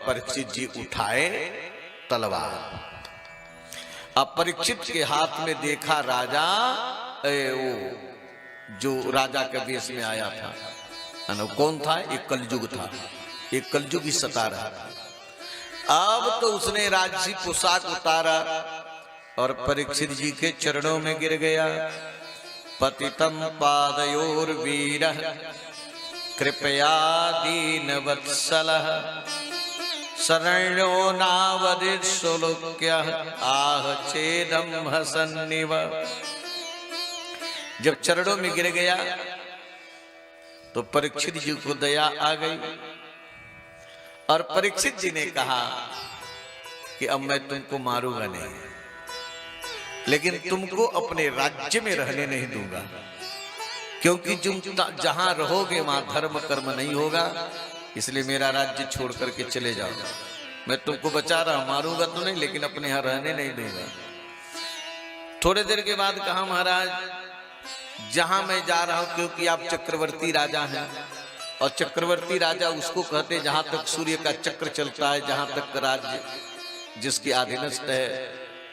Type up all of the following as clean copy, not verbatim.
परीक्षित जी उठाए तलवार। अब परीक्षित के हाथ में देखा राजा, वो जो राजा के देश में आया था, कौन था? एक कलयुग था, एक कलयुग ही सता रहा था। अब तो उसने राजसी पोशाक उतारा और परीक्षित जी के चरणों में गिर गया। पतितं पादयोर वीरः कृपया दीन वत्सलः शरण्यो नावदिर्सुलोक्यः आह चेदं हसन्निव। जब चरणों में गिर गया तो परीक्षित जी को दया आ गई और परीक्षित जी ने कहा कि अब मैं तुमको मारूंगा नहीं, लेकिन तुमको अपने राज्य में रहने नहीं दूंगा, क्योंकि तुम जहां रहोगे वहां धर्म कर्म नहीं होगा, इसलिए मेरा राज्य छोड़ करके चले जाओ। मैं तुमको बचा रहा, मारूंगा तो नहीं, लेकिन अपने यहां रहने नहीं दूंगा। थोड़ी देर के बाद कहा, महाराज जहां मैं जा रहा हूं, क्योंकि आप चक्रवर्ती राजा हैं, और चक्रवर्ती राजा उसको कहते हैं जहां तक सूर्य का चक्र चलता है, जहां तक राज्य जिसकी अधीनस्थ है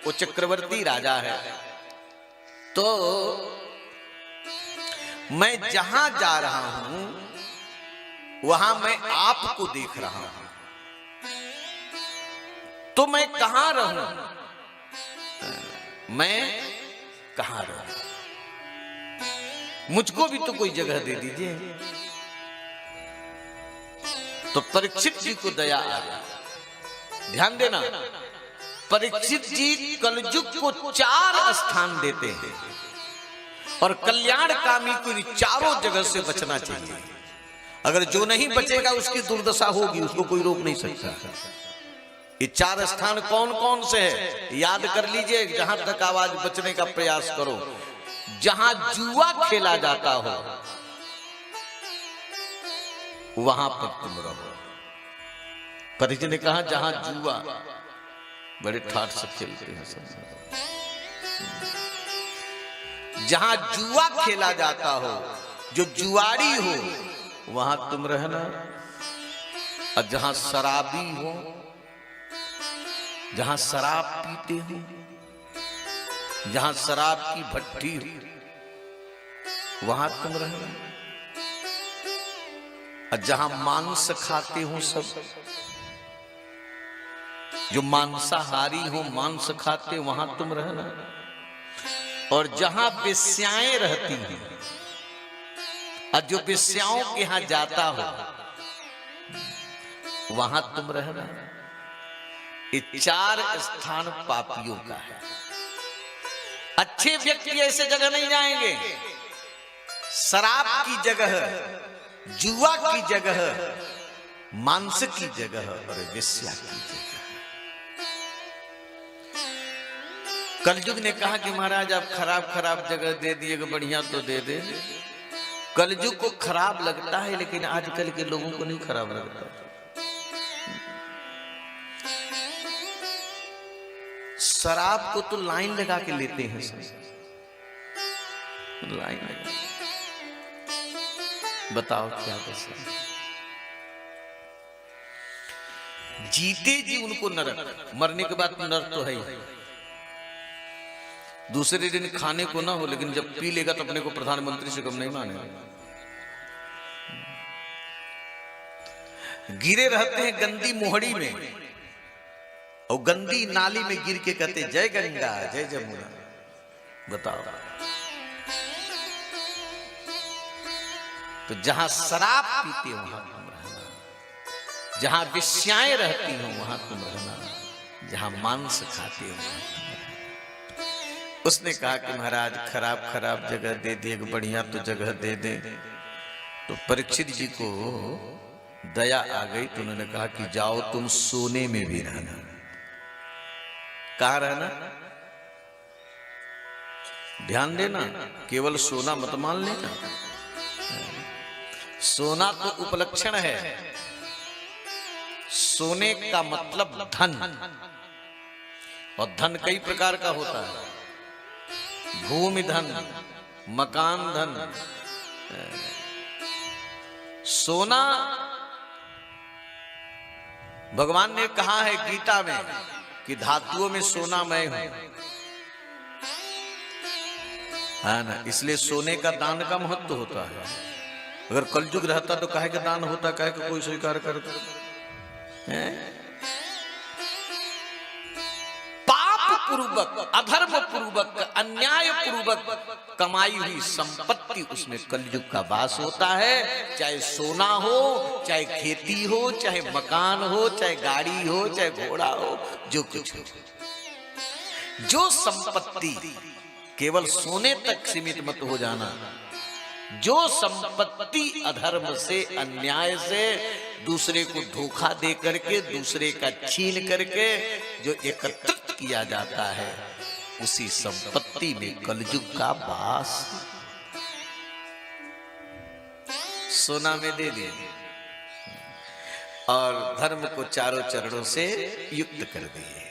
वो चक्रवर्ती राजा है। तो मैं जहां जा रहा हूं वहां मैं आपको देख रहा हूं, तो मैं कहां रहूं? मैं कहां रहूं? मुझको भी तो कोई जगह दे दीजिए। तो परीक्षित जी को दया आ गया। ध्यान देना, परीक्षित जी कलयुग को 4 स्थान देते हैं और कल्याणकामी को चारों जगह से बचना चाहिए। अगर जो नहीं बचेगा उसकी दुर्दशा होगी, उसको कोई रोक नहीं सकता। ये 4 स्थान कौन कौन से हैं याद कर लीजिए, जहां तक आवाज बचने का प्रयास करो। जहां जुआ खेला जाता हो वहां पर तुम रहो। परीक्षित ने कहा जहां जुआ, बड़े ठाठ से खेलते हैं सब, जहां जुआ खेला जाता हो, जो जुआरी हो वहां तुम रहना। और जहां शराबी हो, जहां शराब पीते हो, जहां शराब की भट्टी हो वहां तुम रहना। और जहां मांस खाते हो सब, जो मांसाहारी हो, मांस खाते, वहां तुम रहना। और जहां वेश्याएं रहती हैं और जो वेश्याओं के यहां जाता हो वहां तुम रहना। ये 4 स्थान पापियों का है। अच्छे व्यक्ति ऐसे जगह नहीं जाएंगे। शराब की जगह, जुआ की जगह, मांस की जगह और वेश्या की जगह। कलयुग ने कहा कि महाराज आप खराब खराब जगह दे दिएगा, बढ़िया तो दे दे। कलयुग को खराब लगता है, लेकिन आजकल के लोगों को नहीं खराब लगता। शराब को तो लाइन लगा के लेते हैं सब, लाइन लगा। बताओ क्या कैसे? जीते जी उनको नरक, मरने के बाद नरक तो है ही। दूसरे दिन खाने को ना हो, लेकिन जब पी लेगा तो अपने को प्रधानमंत्री से कम नहीं मानेगा। गिरे रहते हैं गंदी मोहड़ी में और गंदी नाली में गिर के कहते जय गंगा जय जमुना। बताओ, तो जहां शराब पीते हो वहां तुम रहना, जहां वेश्याएं रहती हो वहां तुम रहना, जहां मांस खाते हो। उसने कहा कि महाराज खराब खराब जगह दे दिए, बढ़िया तो जगह दे दे। तो परीक्षित जी को दया आ गई, तो उन्होंने कहा कि जाओ तुम सोने में भी रहना। कहां रहना? ध्यान देना, केवल सोना मत मान लेना। सोना तो उपलक्षण है। सोने का मतलब धन, और धन कई प्रकार का होता है। भूमि धन, मकान धन। सोना भगवान ने कहा है गीता में कि धातुओं में सोना मैं हूं, है ना। इसलिए सोने का दान का महत्व होता है। अगर कलयुग रहता तो काहे का दान होता, काहे का कोई स्वीकार करता है? पाप पूर्वक, अधर्म पूर्वक, अन्याय पूर्वक कमाई हुई संपत्ति उसमें कलयुग का वास होता है। चाहे सोना हो, चाहे खेती हो, चाहे मकान हो, चाहे गाड़ी हो, चाहे घोड़ा हो, जो कुछ हो, जो संपत्ति केवल सोने तक सीमित मत हो जाना। जो संपत्ति अधर्म से, अन्याय से, दूसरे को धोखा दे करके, दूसरे का छीन करके जो एकत्रित किया जाता है, उसी संपत्ति में कलयुग का वास। सोना में दे दिए और धर्म को चारों चरणों से युक्त कर दिए।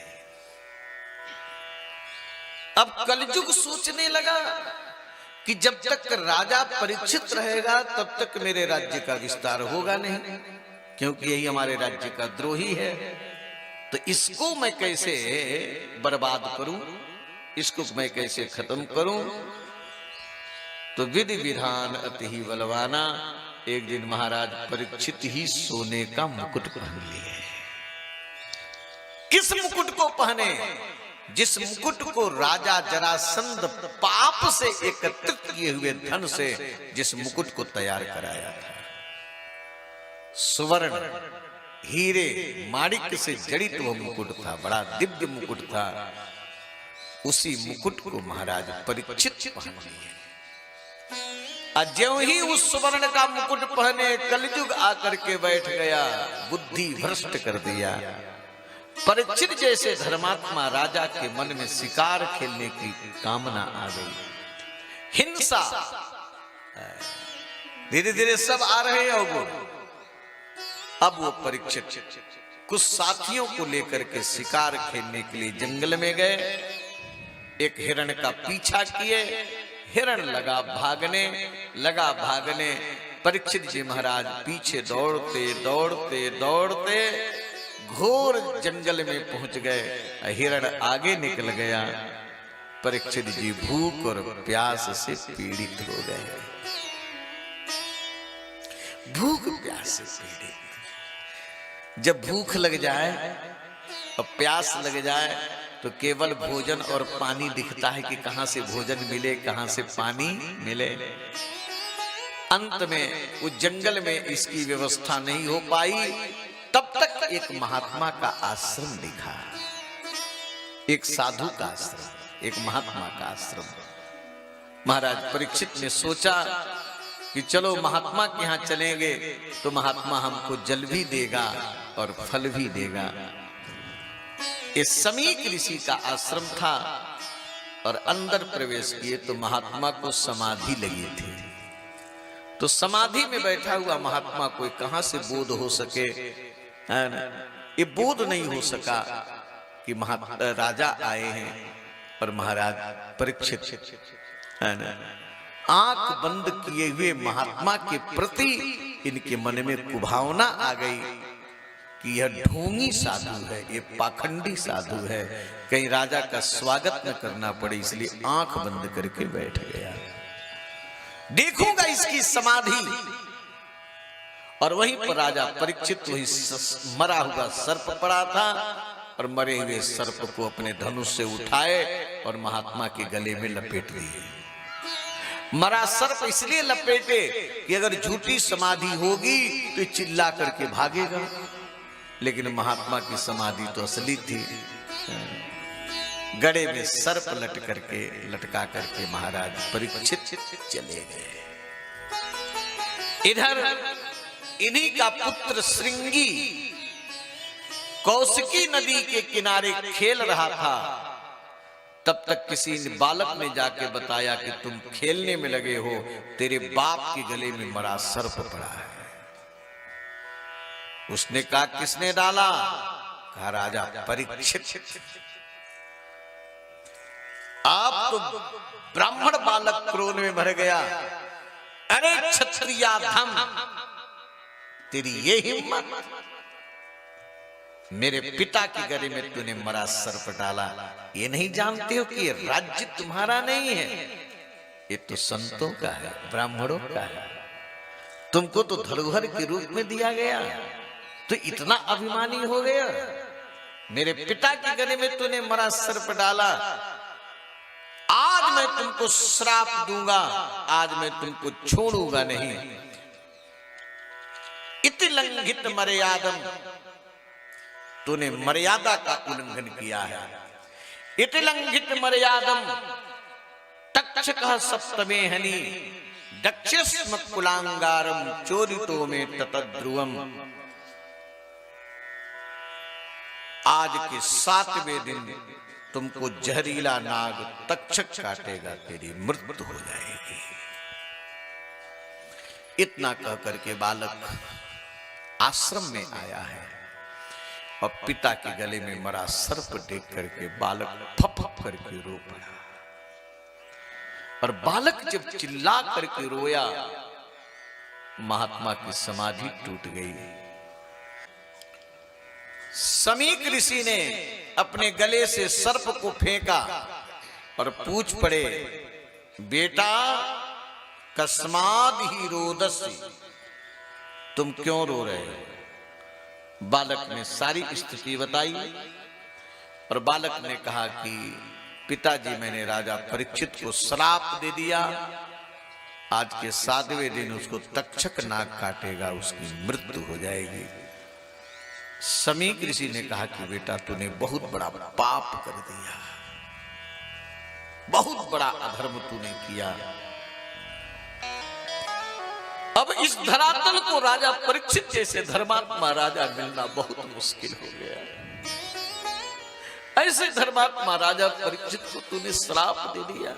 अब कलयुग सोचने लगा कि जब तक राजा परीक्षित रहेगा तब तक मेरे राज्य का विस्तार होगा नहीं, क्योंकि यही हमारे राज्य का द्रोही है। तो इसको मैं कैसे बर्बाद करूं, इसको मैं कैसे खत्म करूं? तो विधि विधान अति ही बलवाना। एक दिन महाराज परीक्षित ही सोने का मुकुट पहन लिए। किस मुकुट को पहने? जिस मुकुट को राजा जरासंध पाप से एकत्रित किए हुए धन से जिस मुकुट को तैयार कराया था, स्वर्ण हीरे माणिक्य से जड़ित वो मुकुट था, बड़ा दिव्य मुकुट था। उसी मुकुट को महाराज परीक्षित पहन लिए। ज्यों ही उस स्वर्ण का मुकुट पहने कलयुग आकर के बैठ गया, बुद्धि भ्रष्ट कर दिया। परीक्षित जैसे धर्मात्मा राजा के मन में शिकार खेलने की कामना आ गई, हिंसा। धीरे धीरे सब आ रहे हैं अवगुण। अब वो परीक्षित कुछ साथियों को लेकर के शिकार खेलने के लिए जंगल में गए। एक हिरण का पीछा किए, हिरण लगा भागने। परीक्षित जी महाराज पीछे दौड़ते दौड़ते दौड़ते घोर जंगल में पहुंच गए। हिरण आगे निकल गया। परीक्षित जी भूख और प्यास से पीड़ित हो गए। भूख प्यास से पीड़ित। जब भूख लग जाए और प्यास लग जाए तो केवल भोजन और पानी दिखता है कि कहां से भोजन मिले, कहां से पानी मिले। अंत में उस जंगल में इसकी व्यवस्था नहीं हो पाई। तब तक एक महात्मा का आश्रम दिखा, एक साधु का आश्रम, एक महात्मा का आश्रम। महाराज परीक्षित ने सोचा कि चलो महात्मा के यहाँ चलेंगे तो महात्मा हमको जल भी देगा और फल भी देगा। इस समीक ऋषि का आश्रम था और अंदर प्रवेश किए तो महात्मा को समाधि लगी थी। तो समाधि में बैठा हुआ महात्मा को कहां से बोध हो सके, है ना। ये बोध नहीं हो सका कि राजा आए हैं और महाराज परीक्षित, है ना। आंख बंद किए हुए महात्मा के प्रति इनके मन में कुभावना आ गई कि यह ढोंगी साधु है, ये पाखंडी साधु है, कहीं राजा का स्वागत न करना पड़े, इसलिए आंख बंद करके बैठ गया। देखूंगा इसकी समाधि। और वहीं पर राजा परीक्षित वही मरा हुआ सर्प पड़ा था और मरे हुए सर्प को अपने धनुष से उठाए और महात्मा के गले में लपेट दिए। मरा सर्प इसलिए लपेटे कि अगर झूठी समाधि होगी तो चिल्ला करके भागेगा, लेकिन महात्मा की समाधि तो असली थी। गड़े में सर्प लटका करके महाराज परीक्षित चले गए। इधर इन्हीं का पुत्र श्रृंगी कौशिकी नदी के किनारे खेल रहा था। तब तक किसी बालक ने जाके बताया कि तुम खेलने में लगे हो, तेरे बाप के गले में मरा सर्प पड़ा है। उसने कहा किसने डाला? कहा राजा परीक्षित। आप तो ब्राह्मण बालक क्रोध में भर गया। अरे क्षत्रियाधम, तेरी ये हिम्मत! मेरे पिता के गले में तूने मरा सर्प डाला, ये नहीं जानते हो कि ये राज्य तुम्हारा नहीं है, ये तो संतों का है, ब्राह्मणों का है। तुमको तो धरोहर के रूप में दिया गया, तो इतना अभिमानी हो गया। मेरे पिता के गले में तूने मरा सर्प डाला, आज मैं तुमको श्राप दूंगा, आज मैं तुमको छोड़ूंगा नहीं। इति लंघित मर्यादम, तूने मर्यादा का उल्लंघन किया है। इति लंघित मर्यादम तक्षकः सप्तमे हनि दक्षस्म कुलांगारम चोरितो में ततद्रुवम। आज के 7वें दिन तुमको जहरीला नाग तक्षक काटेगा, तेरी मृत्यु हो जाएगी। इतना कह करके बालक आश्रम में आया है और पिता के गले में मरा सर्प देख करके बालक फप करके रो पड़ा। और बालक जब चिल्ला करके रोया, महात्मा की समाधि टूट गई। समीक ऋषि ने अपने गले से सर्प को फेंका और पूछ पड़े, बेटा कस्माद ही रोदसी, तुम क्यों रो रहे हो? बालक ने सारी स्थिति बताई और बालक ने कहा कि पिताजी, मैंने राजा परीक्षित को श्राप दे दिया, आज के 7वें दिन उसको तक्षक नाग काटेगा, उसकी मृत्यु हो जाएगी। समीक ऋषि ने कहा कि बेटा तूने बहुत बड़ा पाप कर दिया, बहुत बड़ा अधर्म तूने किया। अब इस धरातल को राजा परीक्षित जैसे धर्मात्मा राजा मिलना बहुत मुश्किल हो गया। ऐसे धर्मात्मा राजा परीक्षित को तूने श्राप दे दिया।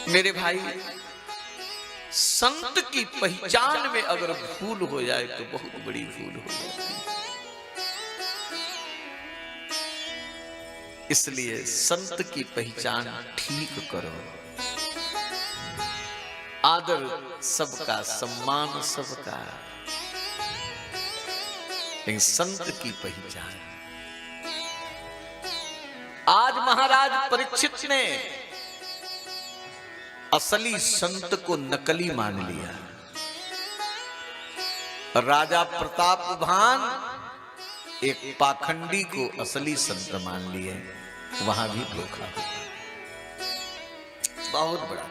मेरे भाई, संत की पहचान में अगर भूल हो जाए तो बहुत बड़ी भूल हो जाती है। इसलिए संत की पहचान ठीक करो। आदर सबका, सम्मान सबका, लेकिन संत की पहचान। आज महाराज परीक्षित ने असली संत को नकली मान लिया। राजा प्रतापभान एक पाखंडी को असली संत मान लिए, वहां भी धोखा हुआ, बहुत बड़ा।